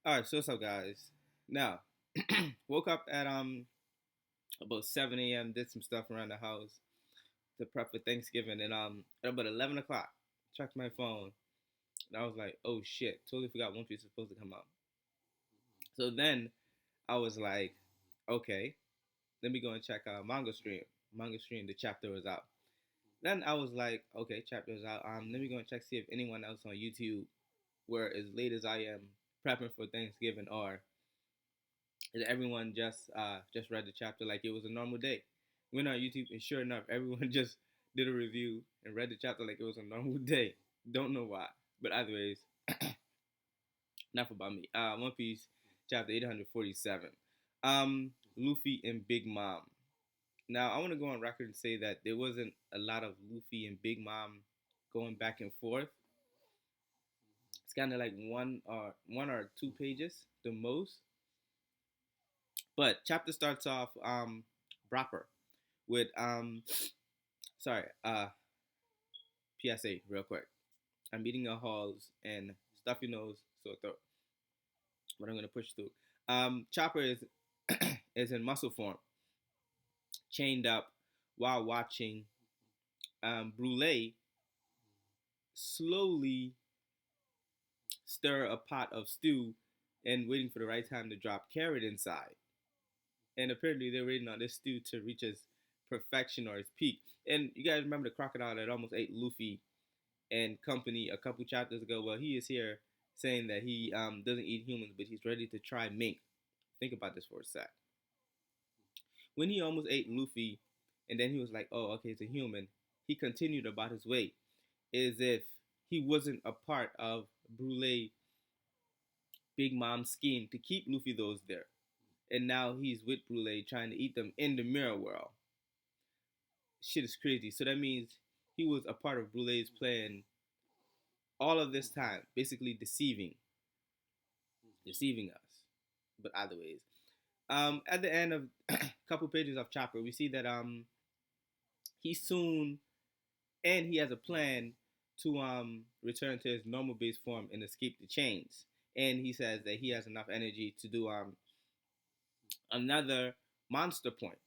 All right, so what's up, guys? Now, woke up at about 7 a.m. Did some stuff around the house to prep for Thanksgiving, and at about 11 o'clock, checked my phone, and I was like, "Oh shit!" Totally forgot One Piece was supposed to come out. So then I was like, "Okay, let me go and check manga stream. Manga stream, the chapter was out." Then I was like, "Okay, chapter is out. Let me go and check see if anyone else on YouTube were as late as I am prepping for Thanksgiving or." And everyone just read the chapter like it was a normal day. Went on YouTube and sure enough, everyone just did a review and read the chapter like it was a normal day. Don't know why, but either ways, enough about me. One Piece chapter 847. Luffy and Big Mom. Now I want to go on record and say that there wasn't a lot of Luffy and Big Mom going back and forth. It's kind of like one or two pages the most. But chapter starts off proper with sorry, PSA real quick. I'm eating a halls and stuffy nose, sore throat. But I'm gonna push through. Chopper is is in muscle form, chained up while watching Brule slowly stir a pot of stew and waiting for the right time to drop carrot inside. And apparently they're waiting on this stew to reach its perfection or its peak. And you guys remember the crocodile that almost ate Luffy and company a couple chapters ago. Well, he is here saying that he doesn't eat humans, but he's ready to try mink. Think about this for a sec. When he almost ate Luffy, and then he was like, "Oh, okay, it's a human," he continued about his way, as if he wasn't a part of Brule Big Mom's scheme to keep Luffy those there. And now he's with Brule trying to eat them in the mirror world. Shit is crazy. So that means he was a part of Brule's plan all of this time, basically deceiving us. But either ways, at the end of a couple pages of Chopper, we see that he soon and he has a plan to return to his normal base form and escape the chains. And he says that he has enough energy to do another monster point.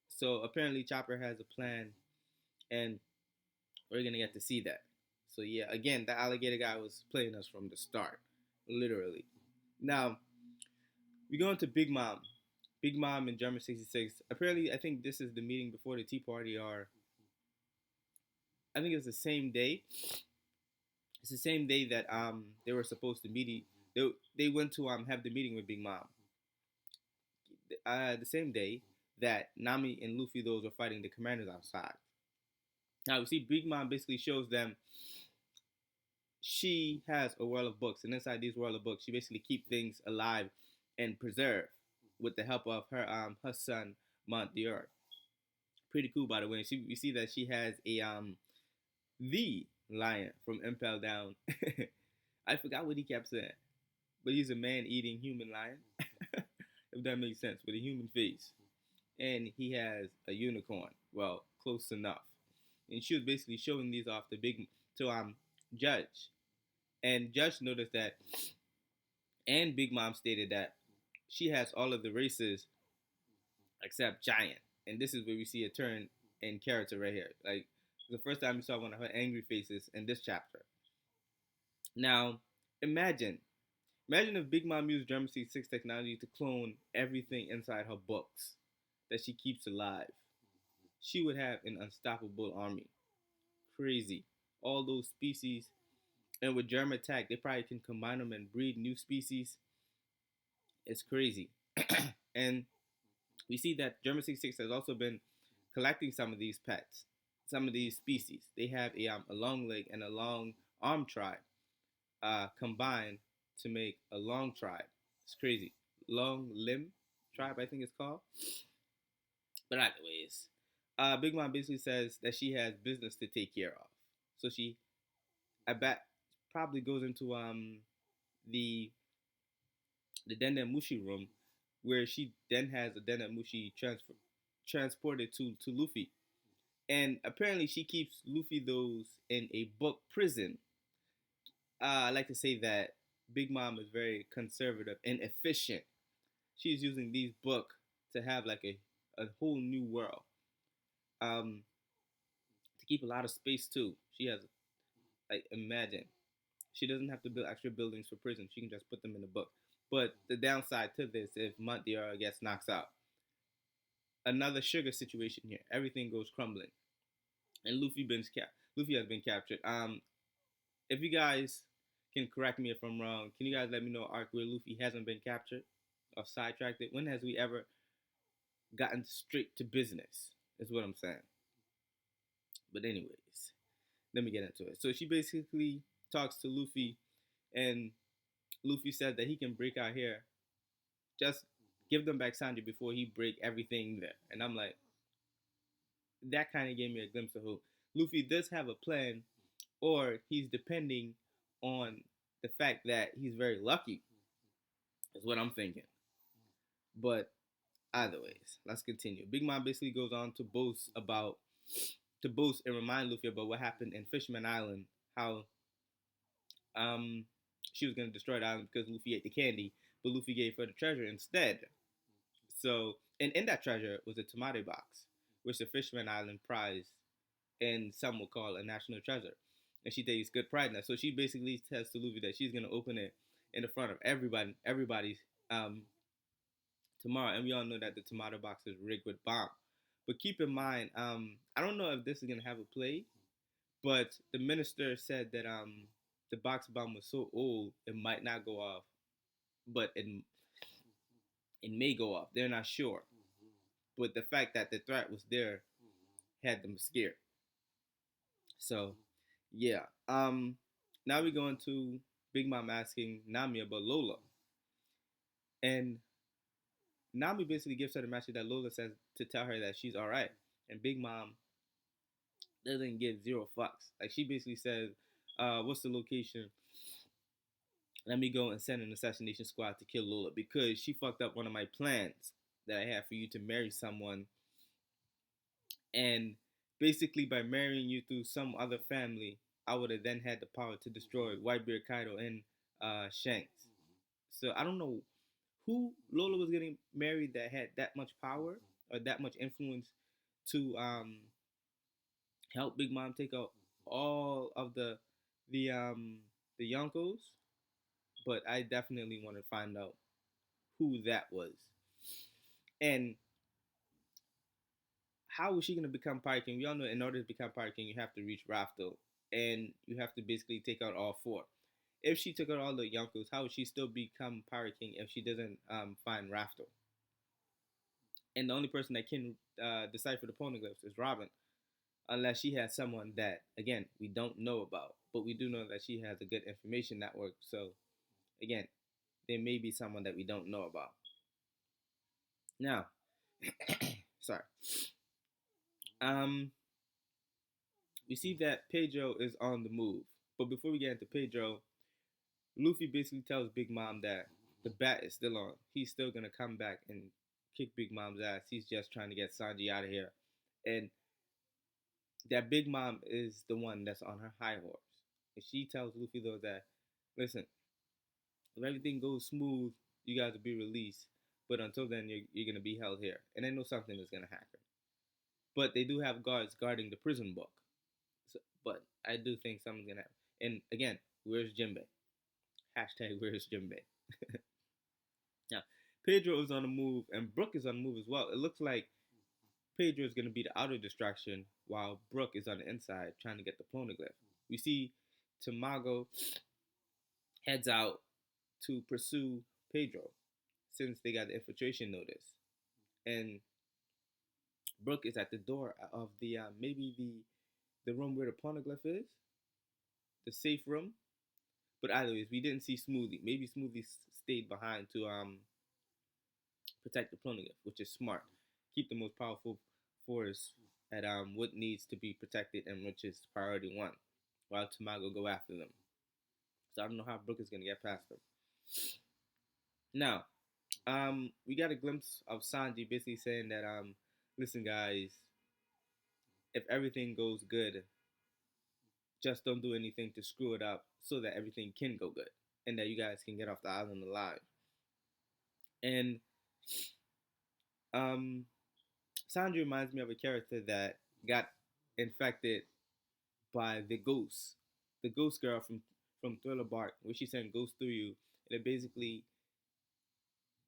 So apparently Chopper has a plan, and we're gonna get to see that. So yeah, again, the alligator guy was playing us from the start, literally. Now we go into Big Mom. Big Mom in German 66. Apparently, I think this is the meeting before the Tea Party, or I think it's the same day. It's the same day that they were supposed to meet. They went to have the meeting with Big Mom. The same day that Nami and Luffy those were fighting the commanders outside. Now we see Big Mom basically shows them she has a world of books, and inside these world of books, she basically keep things alive and preserve with the help of her son Mont Dior. Pretty cool, by the way. We see that she has a the lion from Impel Down. I forgot what he kept saying, but he's a man-eating human lion, if that makes sense, with a human face, and he has a unicorn. Well, close enough. And she was basically showing these off to Judge, and Judge noticed that, and Big Mom stated that she has all of the races except Giant, and this is where we see a turn in character right here. Like the first time we saw one of her angry faces in this chapter. Now, imagine, imagine if Big Mom used German 6 technology to clone everything inside her books that she keeps alive. She would have an unstoppable army. Crazy. All those species, and with germ attack, they probably can combine them and breed new species. It's crazy. And we see that German 66 has also been collecting some of these pets, some of these species. They have a long leg and a long arm tribe combined to make a long tribe. It's crazy. Long limb tribe, I think it's called. But either ways, Big Mom basically says that she has business to take care of. So she, I bet, probably goes into the the Dendemushi room, where she then has a Dendemushi transported to Luffy, and apparently she keeps Luffy those in a book prison. I like to say that Big Mom is very conservative and efficient. She's using these books to have like a whole new world. Um, to keep a lot of space too. She has like imagine she doesn't have to build extra buildings for prison. She can just put them in the book. But the downside to this, if Montiora gets knocked out, another sugar situation here. Everything goes crumbling, and Luffy has been captured. If you guys can correct me if I'm wrong, can you guys let me know arc where Luffy hasn't been captured or sidetracked? When has we ever gotten straight to business? Is what I'm saying. But anyways, let me get into it. So she basically talks to Luffy, and Luffy said that he can break out here. Just give them back Sanji before he break everything there. And I'm like, that kind of gave me a glimpse of hope. Luffy does have a plan, or he's depending on the fact that he's very lucky, is what I'm thinking. But either ways, let's continue. Big Mom basically goes on to boast and remind Luffy about what happened in Fishman Island, how um she was gonna destroy the island because Luffy ate the candy, but Luffy gave her the treasure instead. So, and in that treasure was a tomato box, which the Fishman Island prized, and some will call a national treasure. And she takes good pride in that. So she basically tells to Luffy that she's gonna open it in the front of everybody's um tomorrow. And we all know that the tomato box is rigged with bomb. But keep in mind, I don't know if this is gonna have a play, but the minister said that the box bomb was so old it might not go off, but it may go off. They're not sure. But the fact that the threat was there had them scared. So yeah. Now we go into Big Mom asking Nami about Lola. And Nami basically gives her the message that Lola says to tell her that she's alright. And Big Mom doesn't give zero fucks. Like she basically says, what's the location? Let me go and send an assassination squad to kill Lola because she fucked up one of my plans that I had for you to marry someone. And basically, by marrying you through some other family, I would have then had the power to destroy Whitebeard, Kaido, and Shanks. So I don't know who Lola was getting married that had that much power or that much influence to help Big Mom take out all of the the Yonkos. But I definitely want to find out who that was. And how is she going to become Pirate King? We all know in order to become Pirate King, you have to reach Rafto. And you have to basically take out all four. If she took out all the Yonkos, how would she still become Pirate King if she doesn't find Rafto? And the only person that can decipher the poneglyphs is Robin, unless she has someone that, again, we don't know about. But we do know that she has a good information network. So, again, there may be someone that we don't know about. Now, sorry. Um, we see that Pedro is on the move. But before we get into Pedro, Luffy basically tells Big Mom that the bat is still on. He's still gonna come back and kick Big Mom's ass. He's just trying to get Sanji out of here. And that Big Mom is the one that's on her high horse. And she tells Luffy though that, listen, if everything goes smooth, you guys will be released. But until then, you're gonna be held here. And I know something is gonna happen. But they do have guards guarding the prison book. So, but I do think something's gonna happen. And again, where's Jinbei? Hashtag where's Jinbei? Now, Pedro is on the move, and Brook is on the move as well. It looks like Pedro is going to be the outer distraction, while Brook is on the inside trying to get the poneglyph. We see Tamago heads out to pursue Pedro since they got the infiltration notice, and Brook is at the door of the maybe the room where the poneglyph is, the safe room. But either ways, we didn't see Smoothie. Maybe Smoothie stayed behind to protect the poneglyph, which is smart. Keep the most powerful force at what needs to be protected and which is priority one, while Tamago go after them. So I don't know how Brook is gonna get past them. Now, we got a glimpse of Sanji basically saying that listen guys, if everything goes good, just don't do anything to screw it up so that everything can go good. and that you guys can get off the island alive. And um, Sanji reminds me of a character that got infected by the ghost girl from Thriller Bark, where she sent ghosts through you, and it basically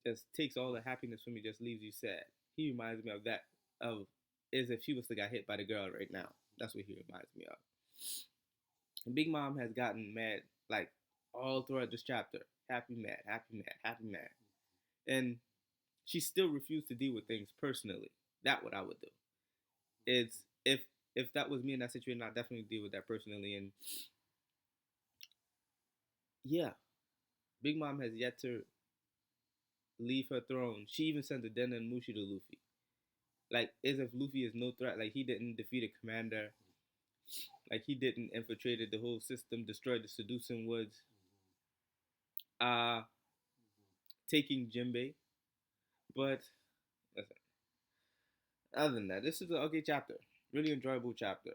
just takes all the happiness from you, just leaves you sad. He reminds me of that, of as if she was the guy hit by the girl right now. That's what he reminds me of. And Big Mom has gotten mad like all throughout this chapter. Happy mad, happy mad, happy mad. And she still refused to deal with things personally. That what I would do. It's if that was me in that situation, I'd definitely deal with that personally. And yeah, Big Mom has yet to leave her throne. She even sent a Den and Mushi to Luffy. Like as if Luffy is no threat. Like he didn't defeat a commander. Like he didn't infiltrated the whole system, destroyed the seducing woods. Uh taking Jinbei. But listen, other than that, this is an okay chapter. Really enjoyable chapter.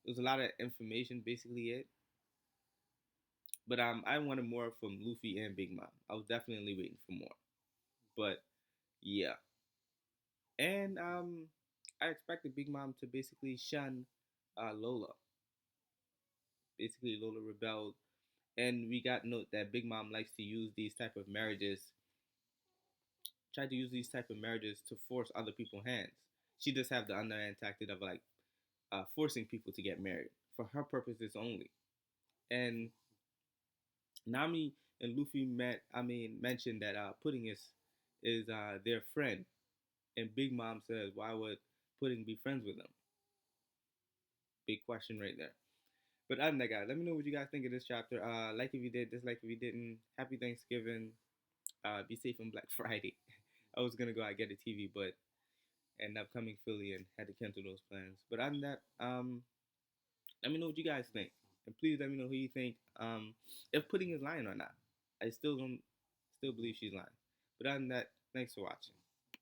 There's a lot of information, basically it. But I wanted more from Luffy and Big Mom. I was definitely waiting for more. But yeah, and I expected Big Mom to basically shun Lola. Basically, Lola rebelled, and we got note that Big Mom likes to use these type of marriages. Try to use these type of marriages to force other people's hands. She does have the underhand tactic of like forcing people to get married for her purposes only. And Nami and Luffy mentioned that Pudding is their friend, and Big Mom says, "Why would Pudding be friends with them?" Big question right there. But other than that, guys, let me know what you guys think of this chapter. Like if you did, dislike if you didn't. Happy Thanksgiving. Be safe on Black Friday. I was gonna go out and get a TV, but ended up coming Philly and had to cancel those plans. But other than that, let me know what you guys think, and please let me know who you think. If Pudding is lying or not. I still don't, still believe she's lying. But other than that, thanks for watching.